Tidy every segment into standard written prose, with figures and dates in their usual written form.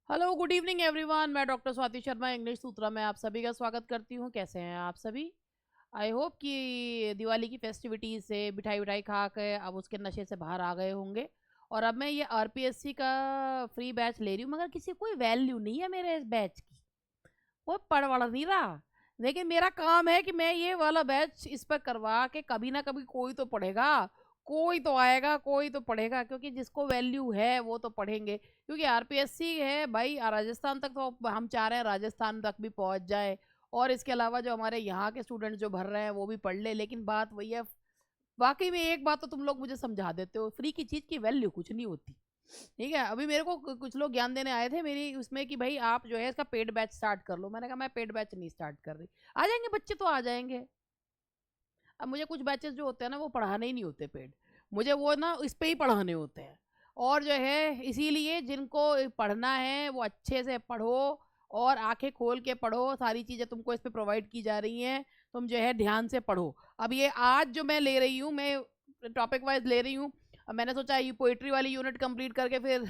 Hello good evening everyone. मैं doctor Swati Sharma English सूत्रा में आप सभी का स्वागत करती हूँ। कैसे हैं आप सभी? आई होप कि दिवाली की फेस्टिविटीज से मिठाई विठाई खा के अब उसके नशे से बाहर आ गए होंगे। और अब मैं ये आरपीएससी का फ्री बैच ले रही हूँ, मगर किसी कोई वैल्यू नहीं है मेरे इस बैच की। वो पढ़ वढ़ नहीं रहा। लेकिन मेरा काम है कि मैं ये वाला बैच इस पर करवा के कभी ना कभी कोई तो पढ़ेगा, कोई तो आएगा, कोई तो पढ़ेगा, क्योंकि जिसको वैल्यू है वो तो पढ़ेंगे। क्योंकि आरपीएससी है भाई, राजस्थान तक तो हम चाह रहे हैं राजस्थान तक भी पहुंच जाए। और इसके अलावा जो हमारे यहाँ के स्टूडेंट जो भर रहे हैं वो भी पढ़ ले। लेकिन बात वही है, वाकई में एक बात तो तुम लोग मुझे समझा देते हो, फ्री की चीज की वैल्यू कुछ नहीं होती। ठीक है, अभी मेरे को कुछ लोग ज्ञान देने आए थे मेरी उसमें कि भाई आप जो है इसका पेड बैच स्टार्ट कर लो। मैंने कहा मैं पेड बैच नहीं स्टार्ट कर रही। आ जाएंगे बच्चे तो आ जाएंगे। अब मुझे कुछ बैचेस जो होते हैं ना वो पढ़ाने ही नहीं होते पेड, मुझे वो ना इस पे ही पढ़ाने होते हैं। और जो है इसीलिए जिनको पढ़ना है वो अच्छे से पढ़ो और आंखें खोल के पढ़ो। सारी चीज़ें तुमको इस पे प्रोवाइड की जा रही हैं, तुम जो है ध्यान से पढ़ो। अब ये आज जो मैं ले रही हूँ, मैं टॉपिक वाइज ले रही हूँ। अब मैंने सोचा ये पोइट्री वाली यूनिट कंप्लीट करके फिर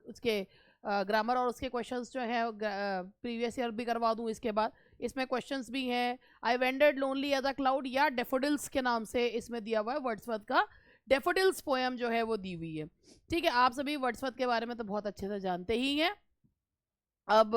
उसके ग्रामर और उसके क्वेश्चंस जो है प्रीवियस ईयर भी करवा दूँ इसके बाद। इसमें क्वेश्चंस भी हैं। I wandered lonely as a cloud या डेफोडिल्स के नाम से इसमें दिया हुआ है। वर्ड्सवर्थ का डेफोडिल्स पोएम जो है वो दी हुई है। ठीक है, आप सभी वर्ड्सवर्थ के बारे में तो बहुत अच्छे से जानते ही हैं। अब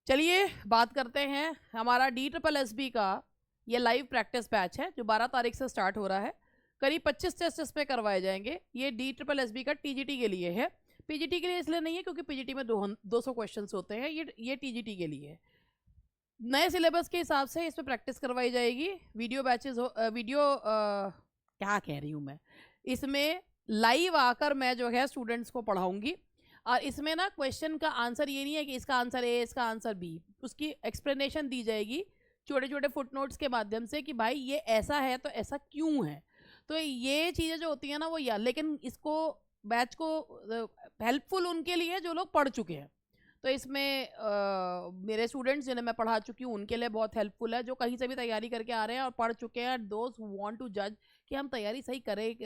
चलिए बात करते हैं हमारा DSSB का। ये लाइव प्रैक्टिस बैच है जो 12 तारीख से स्टार्ट हो रहा है। करीब 25 टेस्ट इस पे करवाए जाएंगे। ये DSSB का टीजीटी के लिए है। पीजीटी के लिए इसलिए नहीं है क्योंकि पीजीटी में 200 क्वेश्चन होते हैं। ये टीजीटी के लिए है। नए सिलेबस के हिसाब से इस पर प्रैक्टिस करवाई जाएगी। वीडियो बैचेस क्या कह रही हूँ मैं, इसमें लाइव आकर मैं जो है स्टूडेंट्स को पढ़ाऊंगी। और इसमें ना क्वेश्चन का आंसर ये नहीं है कि इसका आंसर ए इसका आंसर बी, उसकी एक्सप्लेनेशन दी जाएगी छोटे छोटे फुटनोट्स के माध्यम से कि भाई ये ऐसा है तो ऐसा क्यों है। तो ये चीज़ें जो होती हैं ना वो यार, लेकिन इसको बैच को हेल्पफुल उनके लिए जो लोग पढ़ चुके हैं। तो इसमें मेरे स्टूडेंट्स जिन्हें मैं पढ़ा चुकी हूँ उनके लिए बहुत हेल्पफुल है, जो कहीं से भी तैयारी करके आ रहे हैं और पढ़ चुके हैं। दोस्त हु वांट टू जज कि हम तैयारी सही करे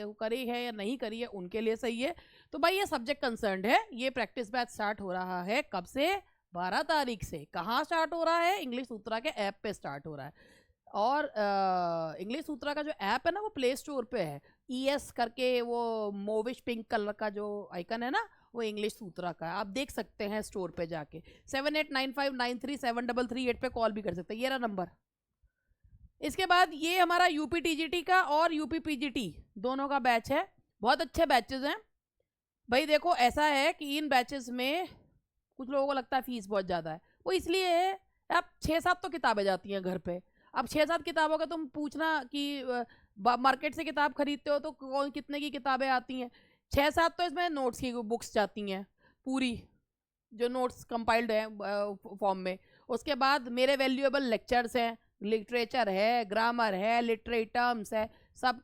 है या नहीं करी है, उनके लिए सही है। तो भाई ये सब्जेक्ट कंसर्न्ड है। ये प्रैक्टिस बैच स्टार्ट हो रहा है कब से? 12 तारीख से। कहाँ स्टार्ट हो रहा है? इंग्लिश सूत्रा के ऐप पे स्टार्ट हो रहा है। और इंग्लिश सूत्रा का जो ऐप है ना वो प्ले स्टोर पे है। ES करके वो मोविश पिंक कलर का जो आइकन है ना, वो इंग्लिश सूत्रा का है। आप देख सकते हैं स्टोर पे जाके। 7895937338 पे कॉल भी कर सकते हैं, ये रहा नंबर। इसके बाद ये हमारा UPTGT का और UPPGT दोनों का बैच है। बहुत अच्छे बैचेस हैं भाई। देखो ऐसा है कि इन बैचेस में कुछ लोगों को लगता है फीस बहुत ज़्यादा है, वो इसलिए है अब 6-7 तो किताबें जाती हैं घर पे। अब 6-7 किताबों का तुम पूछना कि मार्केट से किताब खरीदते हो तो कौन कितने की किताबें आती हैं? 6-7 तो इसमें नोट्स की बुक्स जाती हैं पूरी, जो नोट्स कंपाइल्ड है फॉर्म में। उसके बाद मेरे वैल्यूएबल लेक्चर्स हैं, लिटरेचर है, ग्रामर है, लिटरेरी टर्म्स है, सब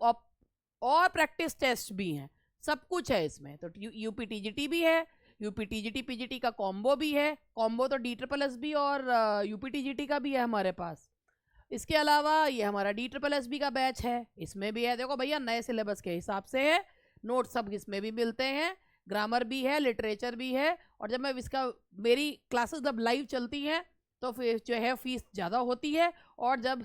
और प्रैक्टिस टेस्ट भी हैं। सब कुछ है इसमें। तो UPTGT भी है, UPTGT PGT का कॉम्बो भी है। कॉम्बो तो DSSB और UPTGT का भी है हमारे पास। इसके अलावा ये हमारा DSSB का बैच है, इसमें भी है। देखो भैया नए सिलेबस के हिसाब से है, नोट सब इसमें भी मिलते हैं, ग्रामर भी है, लिटरेचर भी है। और जब मैं इसका मेरी क्लासेस जब लाइव चलती हैं तो फिर जो है फीस ज़्यादा होती है। और जब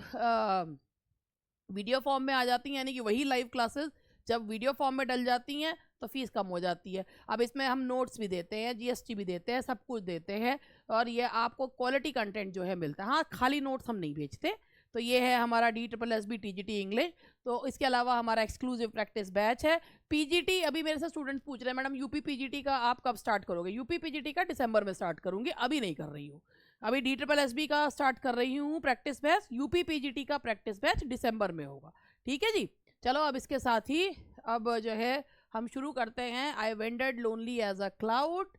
वीडियो फॉर्म में आ जाती हैं, यानी कि वही लाइव क्लासेस जब वीडियो फॉर्म में डल जाती हैं तो फीस कम हो जाती है। अब इसमें हम नोट्स भी देते हैं, GST भी देते हैं, सब कुछ देते हैं। और ये आपको क्वालिटी कंटेंट जो है मिलता है। हाँ, खाली नोट्स हम नहीं बेचते। तो ये है हमारा DSSB TGT इंग्लिश। तो इसके अलावा हमारा एक्सक्लूसिव प्रैक्टिस बैच है। PGT अभी मेरे से स्टूडेंट्स पूछ रहे हैं मैडम UPPGT का आप कब स्टार्ट करोगे? UPPGT का दिसंबर में स्टार्ट करूंगी, अभी नहीं कर रही हूँ। अभी DSSB का स्टार्ट कर रही हूँ प्रैक्टिस बैच। UPPGT का प्रैक्टिस बैच दिसंबर में होगा। ठीक है जी। चलो अब इसके साथ ही अब जो है हम शुरू करते हैं। I wandered lonely as a cloud.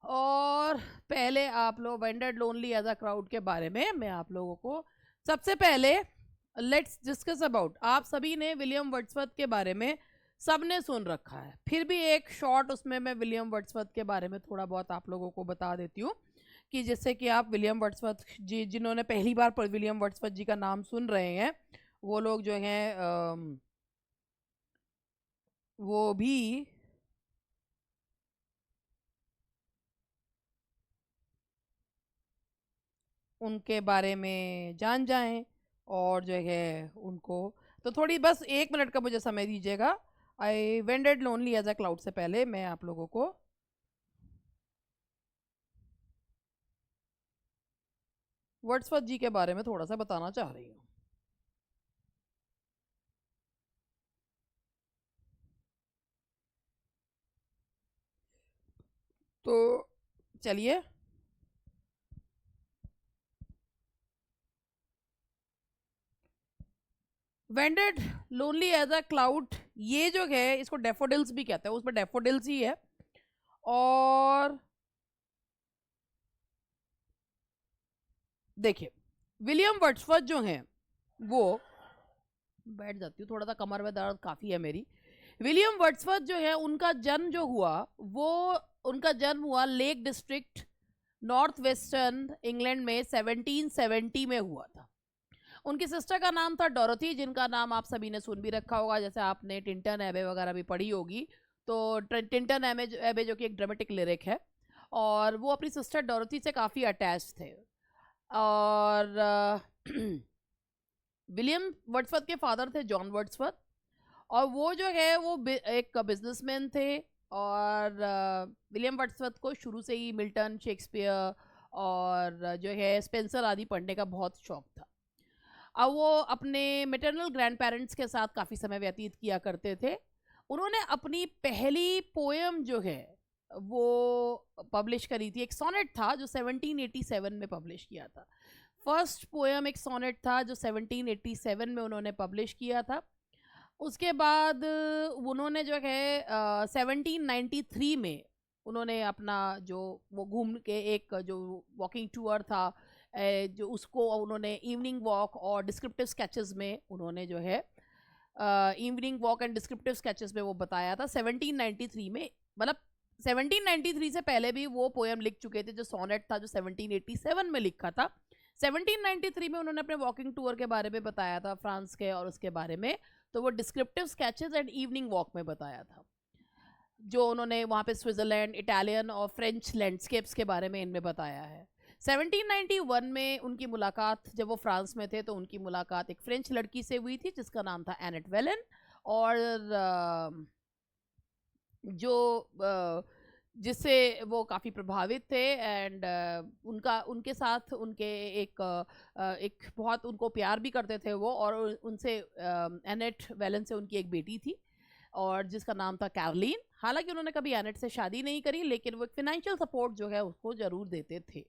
और पहले आप लोग wandered lonely as a crowd के बारे में मैं आप लोगों को सबसे पहले लेट्स डिस्कस अबाउट। आप सभी ने विलियम वर्ड्सवर्थ के बारे में सबने सुन रखा है, फिर भी एक शॉर्ट उसमें मैं विलियम वर्ड्सवर्थ के बारे में थोड़ा बहुत आप लोगों को बता देती हूँ, कि जिससे कि आप विलियम वर्ड्सवर्थ जी, जिन्होंने पहली बार पर विलियम वर्ड्सवर्थ जी का नाम सुन रहे हैं, वो लोग जो हैं वो भी उनके बारे में जान जाएं और जो है उनको, तो थोड़ी बस 1 मिनट का मुझे समय दीजिएगा। I wandered lonely as a cloud से पहले मैं आप लोगों को वर्ड्सवर्थ जी के बारे में थोड़ा सा बताना चाह रही हूँ। तो चलिए, wandered lonely as a cloud, ये जो है इसको डेफोडिल्स भी कहते हैं, उसमें डेफोडिल्स ही है। और देखिए, विलियम वर्ड्सवर्थ जो हैं वो, बैठ जाती हूँ, थोड़ा सा कमर में दर्द काफ़ी है मेरी। विलियम वर्ड्सवर्थ जो है उनका जन्म जो हुआ वो, उनका जन्म हुआ lake district north western England में 1770 में हुआ था। उनकी सिस्टर का नाम था डोरोथी, जिनका नाम आप सभी ने सुन भी रखा होगा, जैसे आपने टिंटन एबे वगैरह भी पढ़ी होगी। तो टिंटन एबे जो कि एक ड्रामेटिक लिरिक है, और वो अपनी सिस्टर डोरोथी से काफ़ी अटैच थे। और विलियम वर्ड्सवर्थ के फादर थे जॉन वर्ड्सवर्थ, और वो जो है वो एक बिजनेसमैन थे। और विलियम वर्ड्सवर्थ को शुरू से ही मिल्टन, शेक्सपियर और जो है स्पेंसर आदि पढ़ने का बहुत शौक था। अब वो अपने मेटरनल ग्रैंड पेरेंट्स के साथ काफ़ी समय व्यतीत किया करते थे। उन्होंने अपनी पहली पोएम जो है वो पब्लिश करी थी, एक सोनेट था जो 1787 में पब्लिश किया था। फर्स्ट पोएम एक सोनेट था जो 1787 में उन्होंने पब्लिश किया था। उसके बाद उन्होंने जो है 1793 में उन्होंने अपना जो वो घूम के एक जो वॉकिंग टूर था, जो उसको उन्होंने इवनिंग वॉक और डिस्क्रिप्टिव स्केचेस में उन्होंने जो है evening walk and descriptive sketches में वो बताया था 1793 में। मतलब 1793 से पहले भी वो पोएम लिख चुके थे, जो सोनेट था जो 1787 में लिखा था। 1793 में उन्होंने अपने वॉकिंग टूर के बारे में बताया था फ्रांस के और उसके बारे में, तो वो descriptive sketches and evening walk में बताया था, जो उन्होंने वहाँ पे स्विट्जरलैंड, इटालियन और फ्रेंच लैंडस्केप्स के बारे में इनमें बताया है। 1791 में उनकी मुलाकात, जब वो फ्रांस में थे तो उनकी मुलाकात एक फ्रेंच लड़की से हुई थी जिसका नाम था एनेट वेलन। और जिससे वो काफ़ी प्रभावित थे, एंड उनके साथ उनके एक बहुत उनको प्यार भी करते थे वो, और उनसे एनेट वेलन से उनकी एक बेटी थी और जिसका नाम था कैरोलिन। हालांकि उन्होंने कभी एनेट से शादी नहीं करी, लेकिन वो एक फाइनेंशियल सपोर्ट जो है उसको ज़रूर देते थे।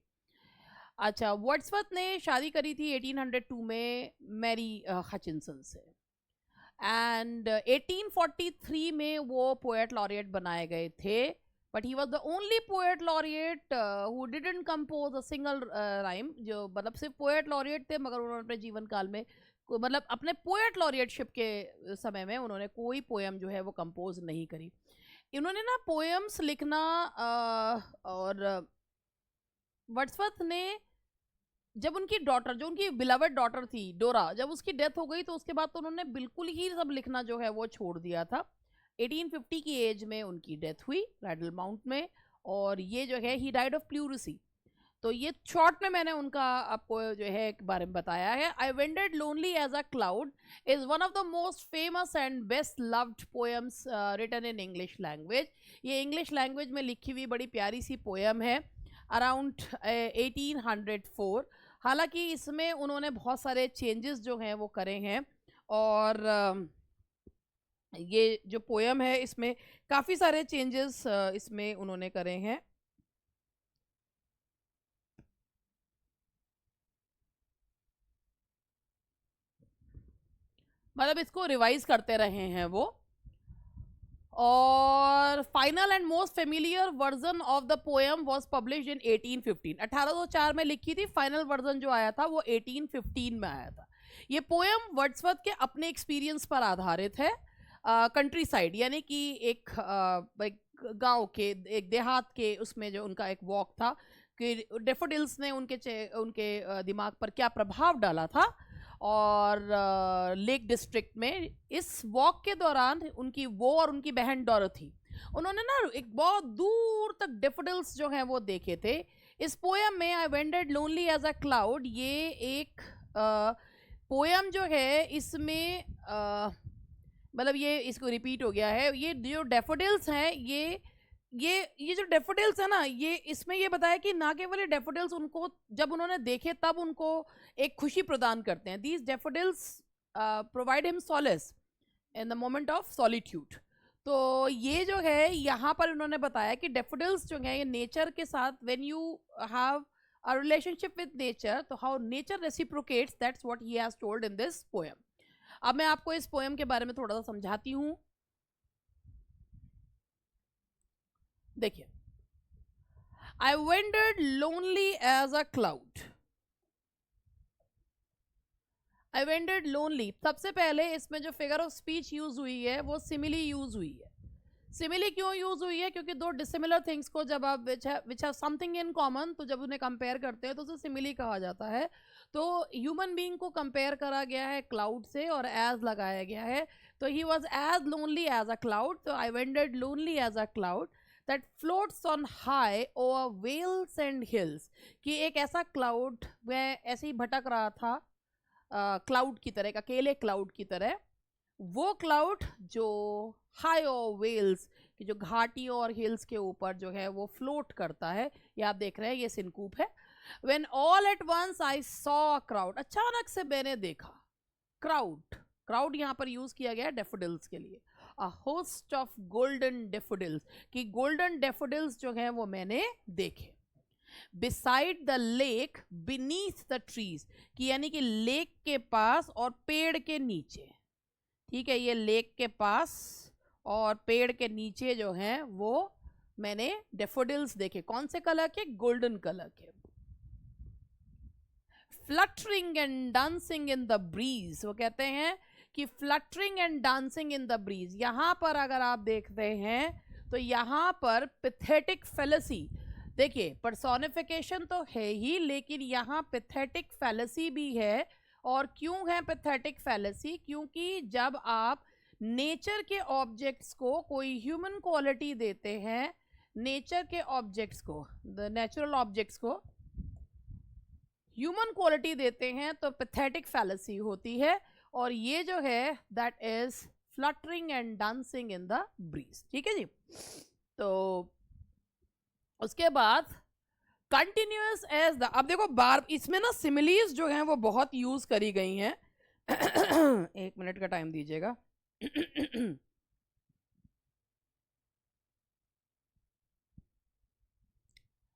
अच्छा, वर्ड्सवर्थ ने शादी करी थी 1802 में मैरी हचिनसन से, एंड 1843 में वो पोएट लॉरिएट बनाए गए थे। But he was the only poet laureate who didn't compose a single rhyme, जो मतलब सिर्फ पोएट लॉरिएट थे, मगर उन्होंने अपने जीवन काल में मतलब अपने पोएट लॉरिएटशिप के समय में उन्होंने कोई पोएम जो है वो कंपोज नहीं करी। इन्होंने ना पोएम्स लिखना और वर्ड्सवर्थ ने, जब उनकी डॉटर, जो उनकी बिलवड डॉटर थी डोरा, जब उसकी डेथ हो गई तो उसके बाद तो उन्होंने बिल्कुल ही सब लिखना जो है वो छोड़ दिया था। 1850 की एज में उनकी डेथ हुई रैडल माउंट में, और ये जो है ही डाइड ऑफ प्लूरिसी। तो ये शॉर्ट में मैंने उनका आपको जो है एक बारे में बताया है। I wandered lonely as a cloud is one of the most famous and best loved poems written in English language. ये इंग्लिश लैंग्वेज में लिखी हुई बड़ी प्यारी सी पोएम है, अराउंड 1804। हालांकि इसमें उन्होंने बहुत सारे चेंजेस जो हैं वो करे हैं, और ये जो पोएम है इसमें काफ़ी सारे चेंजेस इसमें उन्होंने करे हैं। मतलब इसको रिवाइज करते रहे हैं वो। और final and most familiar version of the poem was published in 1815। 1804 में लिखी थी, फाइनल वर्जन जो आया था वो 1815 में आया था। ये पोएम वर्ड्सवर्थ के अपने एक्सपीरियंस पर आधारित है। कंट्री साइड, यानी कि एक गांव के, एक देहात के उसमें जो उनका एक वॉक था कि डेफोडिल्स ने उनके दिमाग पर क्या प्रभाव डाला था। और लेक डिस्ट्रिक्ट में इस वॉक के दौरान उनकी वो और उनकी बहन डोरोथी, उन्होंने ना एक बहुत दूर तक डेफोडिल्स जो हैं वो देखे थे। इस पोयम में I wandered lonely as a cloud, ये एक पोयम जो है इसमें मतलब ये इसको रिपीट हो गया है। ये जो डेफोडिल्स हैं ये जो डेफोडिल्स है ना, ये इसमें ये बताया कि ना केवल ये डेफोडिल्स उनको जब उन्होंने देखे तब उनको एक खुशी प्रदान करते हैं। These daffodils provide him solace in the moment of solitude. तो ये जो है यहाँ पर उन्होंने बताया कि डेफोडिल्स जो है ये नेचर के साथ, when you have a relationship with nature, तो how nature reciprocates, that's what he has told in this poem. अब मैं आपको इस पोएम के बारे में थोड़ा सा समझाती हूँ। देखिए, I wandered lonely as a cloud. I wandered lonely, सबसे पहले इसमें जो फिगर ऑफ स्पीच यूज हुई है वो सिमिली यूज हुई है। सिमिली क्यों यूज हुई है? क्योंकि दो डिसिमिलर थिंग्स को जब आप which have something in common, तो जब उन्हें कंपेयर करते हैं तो उसे सिमिली कहा जाता है। तो ह्यूमन बीइंग को कंपेयर करा गया है क्लाउड से और एज लगाया गया है। तो he was as lonely as a cloud, तो I wandered lonely as a cloud that floats on high over vales and hills, कि एक ऐसा क्लाउड वह ऐसे ही भटक रहा था क्लाउड की तरह, अकेले क्लाउड की तरह। वो क्लाउड जो हाई और वेल्स की जो घाटियों और हिल्स के ऊपर जो है वो फ्लोट करता है। ये आप देख रहे हैं, ये सिनकूप है। When all at once I saw a crowd, अचानक से मैंने देखा। क्राउड, क्राउड यहाँ पर यूज किया गया डेफोडिल्स के लिए। A host of golden daffodils, कि गोल्डन डेफोडिल्स जो है वो मैंने देखे। Beside the lake, beneath the trees, कि यानी कि लेक के पास और पेड़ के नीचे। ठीक है, ये लेक के पास और पेड़ के नीचे जो है वो मैंने डेफोडिल्स देखे। कौन से कलर के? गोल्डन कलर के। Fluttering and dancing in the breeze, वो कहते हैं कि fluttering and dancing in the breeze. यहां पर अगर आप देखते हैं तो यहां पर पैथेटिक फेलेसी, देखिए पर्सोनिफिकेशन तो है ही, लेकिन यहां पैथेटिक फेलेसी भी है। और क्यों है पैथेटिक फेलेसी? क्योंकि जब आप नेचर के ऑब्जेक्ट्स को कोई ह्यूमन क्वालिटी देते हैं, नेचर के ऑब्जेक्ट्स को, द नेचुरल ऑब्जेक्ट्स को ह्यूमन क्वालिटी देते हैं, तो पैथेटिक फेलेसी होती है। और ये जो है that is fluttering and dancing in the breeze. ठीक है जी। तो उसके बाद कंटिन्यूअस एज द, अब देखो बार इसमें ना सिमिलीज जो हैं वो बहुत यूज करी गई हैं। 1 मिनट का टाइम दीजिएगा।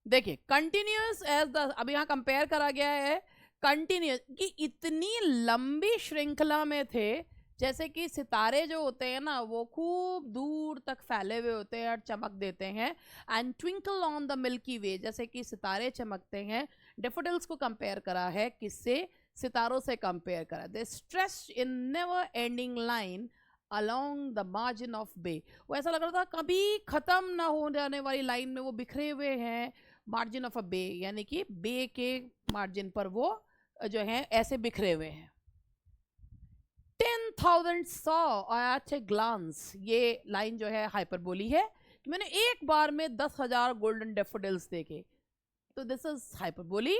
देखिए, कंटिन्यूअस एज द, अब यहां कंपेयर करा गया है कंटिन्यूअस, कि इतनी लंबी श्रृंखला में थे, जैसे कि सितारे जो होते हैं ना वो खूब दूर तक फैले हुए होते हैं और चमक देते हैं। And twinkle on the milky way, जैसे कि सितारे चमकते हैं। डेफोडिल्स को कंपेयर करा है किससे? सितारों से कंपेयर करा। They stretch in never ending line along the margin of bay, वो ऐसा लग रहा था कभी खत्म ना हो जाने वाली लाइन में वो बिखरे हुए हैं। मार्जिन ऑफ अ बे, यानी कि बे के मार्जिन पर वो जो है ऐसे बिखरे हुए हैं। 10,000 saw at a glance, ये लाइन जो है हाइपरबोली है कि मैंने एक बार में 10,000 गोल्डन डेफोडिल्स देखे। तो this is hyperbole.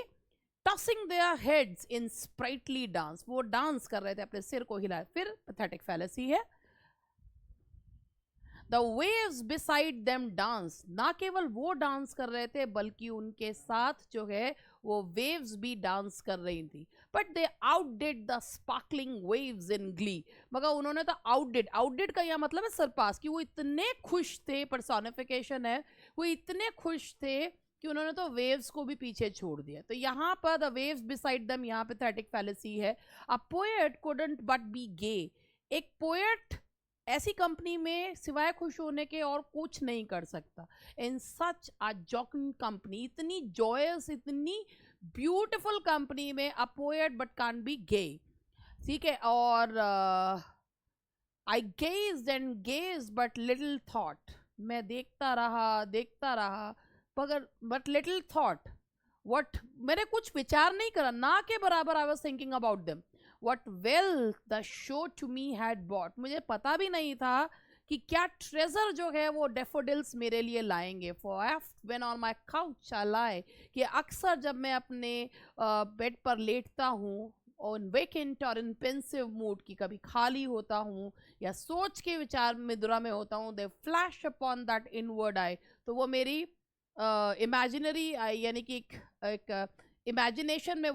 Tossing their heads in sprightly dance, वो डांस कर रहे थे, अपने सिर को हिलाए। फिर पैथेटिक फेलेसी है। The waves beside them dance, ना केवल वो डांस कर रहे थे बल्कि उनके साथ जो है वो वेव्स भी डांस कर रही थी। But they outdid the sparkling waves in glee, मगर उन्होंने तो आउटडिड, आउटडिड का यह मतलब है सरपास, कि वो इतने खुश थे, पर्सोनिफिकेशन है, वो इतने खुश थे कि उन्होंने तो वेव्स को भी पीछे छोड़ दिया। तो यहाँ पर द वेव्स बिसाइड देम, यहाँ पे पैथेटिक फेलेसी है। A poet couldn't but be gay, एक पोएट ऐसी कंपनी में सिवाय खुश होने के और कुछ नहीं कर सकता। In such a jocund company, इतनी जॉयस, इतनी ब्यूटिफुल कंपनी में a poet but can't be gay. ठीक है। और I gazed and gazed but little thought, मैं देखता रहा मगर बट लिटिल थॉट व्हाट, मैंने कुछ विचार नहीं करा, ना के बराबर I was thinking about them. What wealth the show to me had bought, मुझे पता भी नहीं था कि क्या ट्रेजर जो है वो डेफोडिल्स मेरे लिए लाएंगे. For when on my couch I lie, कि अक्सर जब मैं अपने बेड पर लेटता हूँ ऑन वेकेंट और इन पेंसिव मूड, की कभी खाली होता हूँ या सोच के विचार मुद्रा में होता हूँ, दे फ्लैश अपॉन दैट इनवर्ड आई. तो वो मेरी इमेजिनरी आई, यानी कि एक इमेजिनेशन में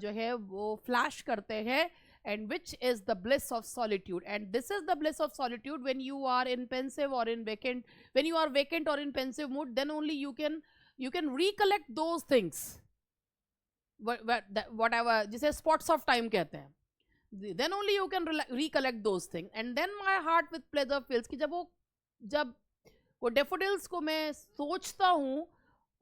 जो है वो फ्लैश करते हैं. And which is the bliss of solitude, and this is the bliss of solitude when you are in pensive or in vacant, when you are vacant or in pensive mood, then only you can recollect those things, whatever जिसे spots of time कहते हैं. Then only you can recollect those things, and then my heart with pleasure fills, कि जब वो daffodils को मैं सोचता हूँ,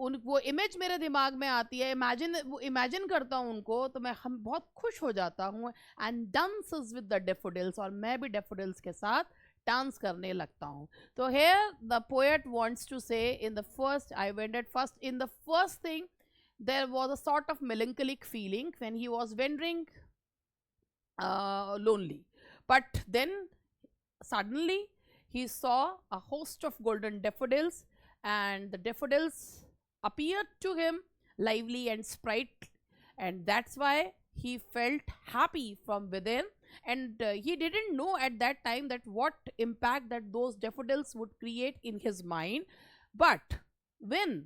वो इमेज मेरे दिमाग में आती है, इमेजिन करता हूँ उनको, तो हम बहुत खुश हो जाता हूँ. And dances with the daffodils, और मैं भी डेफोडिल्स के साथ डांस करने लगता हूँ. तो here the poet wants to say in the first, I wandered first in the first thing, there was a sort of melancholic feeling when he was wandering lonely, but then suddenly he saw a host of golden daffodils, and the daffodils appeared to him lively and sprightly, and that's why he felt happy from within. And he didn't know at that time that what impact that those daffodils would create in his mind. But whenever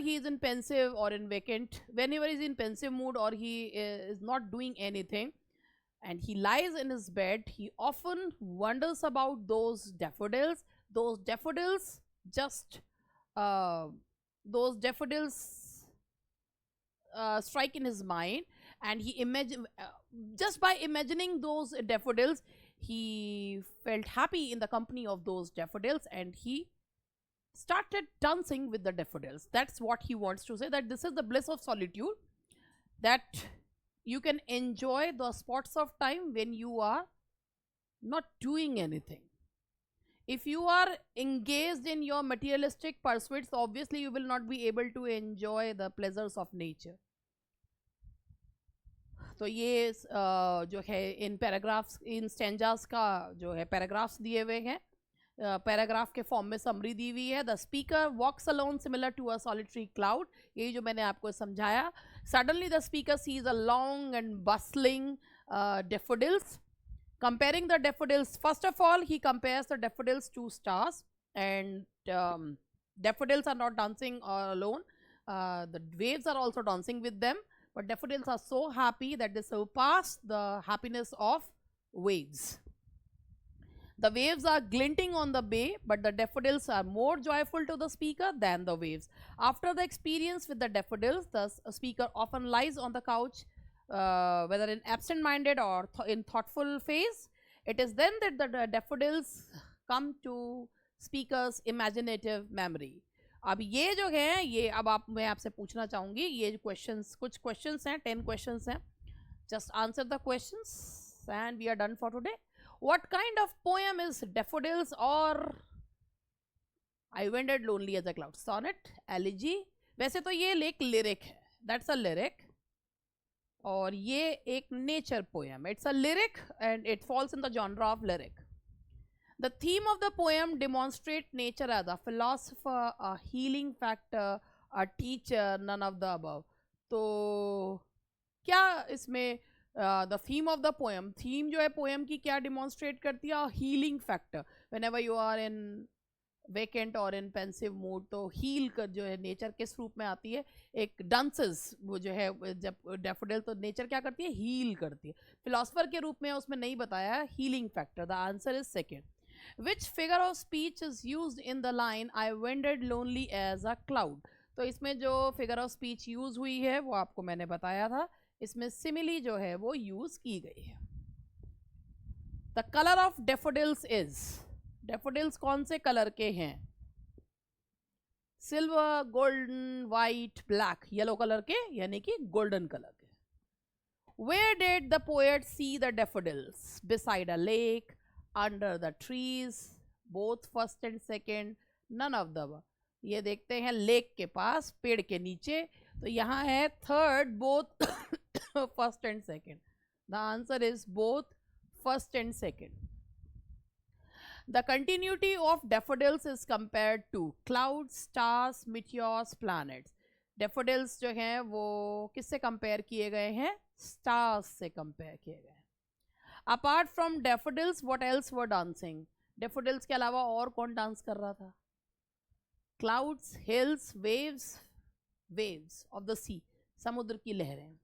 he is in pensive or in vacant, whenever he is in pensive mood, or he is not doing anything and he lies in his bed, he often wonders about those daffodils. Those daffodils just those daffodils strike in his mind, and he imagine just by imagining those daffodils, he felt happy in the company of those daffodils, and he started dancing with the daffodils. That's what he wants to say, that this is the bliss of solitude, that you can enjoy the spots of time when you are not doing anything. If you are engaged in your materialistic pursuits, obviously you will not be able to enjoy the pleasures of nature. तो ये जो है इन paragraphs, इन stanzas का जो है paragraphs दिए हुए हैं, पैराग्राफ के फॉर्म में समरी दी हुई है. The speaker walks alone similar to a solitary cloud, यही जो मैंने आपको समझाया. Suddenly the speaker sees a long and bustling daffodils. Comparing the daffodils, first of all, he compares the daffodils to stars, and daffodils are not dancing alone. The waves are also dancing with them, but daffodils are so happy that they surpass the happiness of waves. The waves are glinting on the bay, but the daffodils are more joyful to the speaker than the waves. After the experience with the daffodils, the speaker often lies on the couch, whether in absent-minded or in thoughtful phase. It is then that the daffodils come to speaker's imaginative memory. अब ये जो है, ये अब मैं आपसे पूछना चाहूँगी, ये क्वेश्चंस, कुछ क्वेश्चंस हैं, 10 क्वेश्चंस हैं. Just answer the questions and we are done for today. What kind of poem is Daffodils or I Wandered Lonely as a Cloud? Sonnet, elegy. वैसे तो ये एक lyric है, that's a lyric. और ये एक nature poem. It's a lyric and it falls in the genre of lyric. The theme of the poem demonstrates nature as a philosopher, a healing factor, a teacher, none of the above. तो क्या इसमें the theme of the poem, theme जो है poem की क्या demonstrate करती है? Healing factor. Whenever you are in vacant और in pensive mood, तो heal कर जो है nature किस रूप में आती है? एक dances, वो जो है जब daffodil, तो nature क्या करती है? Heal करती है. Philosopher के रूप में उसमें नहीं बताया है healing factor. The answer is second. Which figure of speech is used in the line I wandered lonely as a cloud? तो इसमें जो figure of speech use हुई है वो आपको मैंने बताया था. इसमें simile जो है वो use की गई है. The color of daffodils is, daffodils कौन से कलर के हैं? Silver, golden, white, black, yellow colour के, यानी कि golden कलर के. Where did the poet see the daffodils? Beside a lake, under the trees, both first and second, none of the above. ये देखते हैं लेक के पास, पेड़ के नीचे, तो यहाँ है third, both first and second. The answer is both first and second. The continuity of daffodils is compared to clouds, stars, meteors, planets. Daffodils जो हैं वो किससे कंपेयर किए गए हैं? स्टार्स से कंपेयर किए गए हैं. Apart from daffodils what else were dancing? daffodils के अलावा और कौन डांस कर रहा था? Clouds, hills, waves. Waves of the sea, समुद्र की लहरें.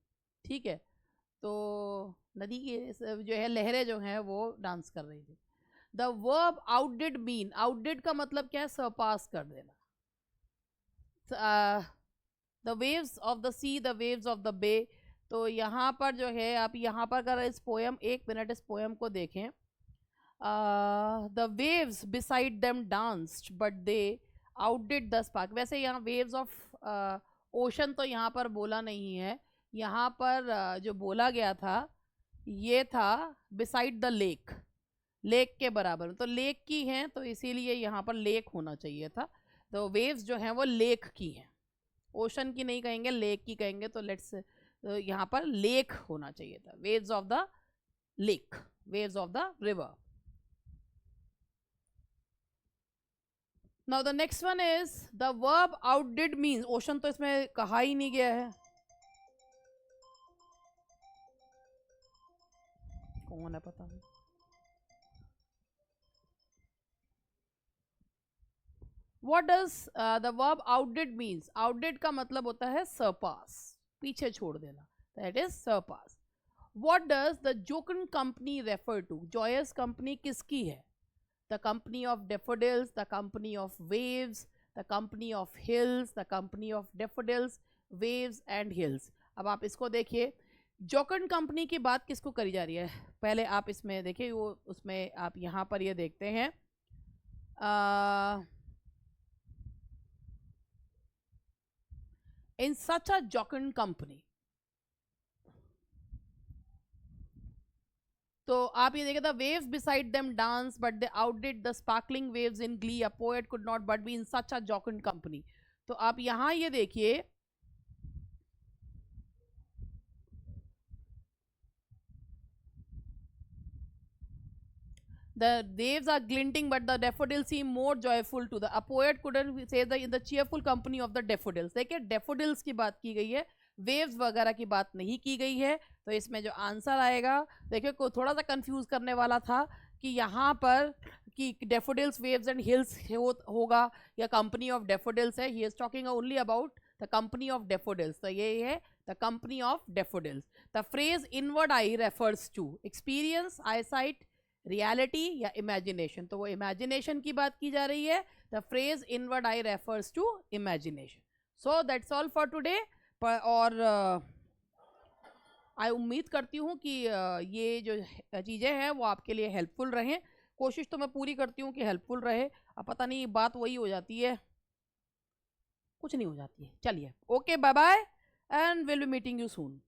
ठीक है, तो नदी की जो है लहरें जो हैं वो डांस कर रही थी. The verb outdid mean, outdid का मतलब क्या है? सरपास कर देना. The waves of the sea, the waves of the bay. तो यहाँ पर जो है आप यहाँ पर अगर इस पोएम, 1 मिनट इस पोएम को देखें. The waves beside them danced but they outdid the spark. वैसे यहाँ वेव्स ऑफ ओशन तो यहाँ पर बोला नहीं है. यहाँ पर जो बोला गया था ये था बिसाइड द लेक, लेक के बराबर. तो लेक की हैं तो इसीलिए यहाँ पर लेक होना चाहिए था. तो वेव्स जो हैं वो लेक की हैं, ओशन की नहीं कहेंगे, लेक की कहेंगे. तो लेट्स, तो यहाँ पर लेक होना चाहिए था. Waves of the lake, waves of the river. Now the next one is the verb outdid means. Ocean तो इसमें कहा ही नहीं गया है. कौन है पता नहीं. What does the verb outdid means? Outdid का मतलब होता है surpass, पीछे छोड़ देना. That is surpass. What does the jocund company refer to? Joyous company किसकी है? The company of daffodils, the company of waves, the company of hills, the company of daffodils, waves and hills. अब आप इसको देखिए, jocund company की बात किसको करी जा रही है? पहले आप इसमें देखिए, वो उसमें आप यहाँ पर ये देखते हैं in such a jocund company. तो आप ये देखिए, the waves beside them dance but they outdid the sparkling waves in glee. A poet could not but be in such a jocund company. तो आप यहाँ ये देखिए, the waves are glinting but the daffodils seem more joyful to the. A poet couldn't say the in the cheerful company of the daffodils. देखिए daffodils की बात की गई है, वेव्स वगैरह की बात नहीं की गई है. तो इसमें जो आंसर आएगा, देखिए को थोड़ा सा कंफ्यूज करने वाला था कि यहाँ पर कि डेफोडिल्स, वेव्स एंड हिल्स होगा या कंपनी ऑफ डेफोडिल्स है. He is talking only about the company of daffodils. तो ये है the company of daffodils. The phrase inward eye refers to experience, eyesight, reality या इमेजिनेशन. तो वो इमेजिनेशन की बात की जा रही है. The phrase inward eye refers to imagination. So that's all for today. और आई उम्मीद करती हूँ कि ये जो चीज़ें हैं वो आपके लिए हेल्पफुल रहें. कोशिश तो मैं पूरी करती हूँ कि हेल्पफुल रहे. अब पता नहीं बात वही हो जाती है, कुछ नहीं हो जाती है. चलिए, okay, bye bye and will be meeting you soon.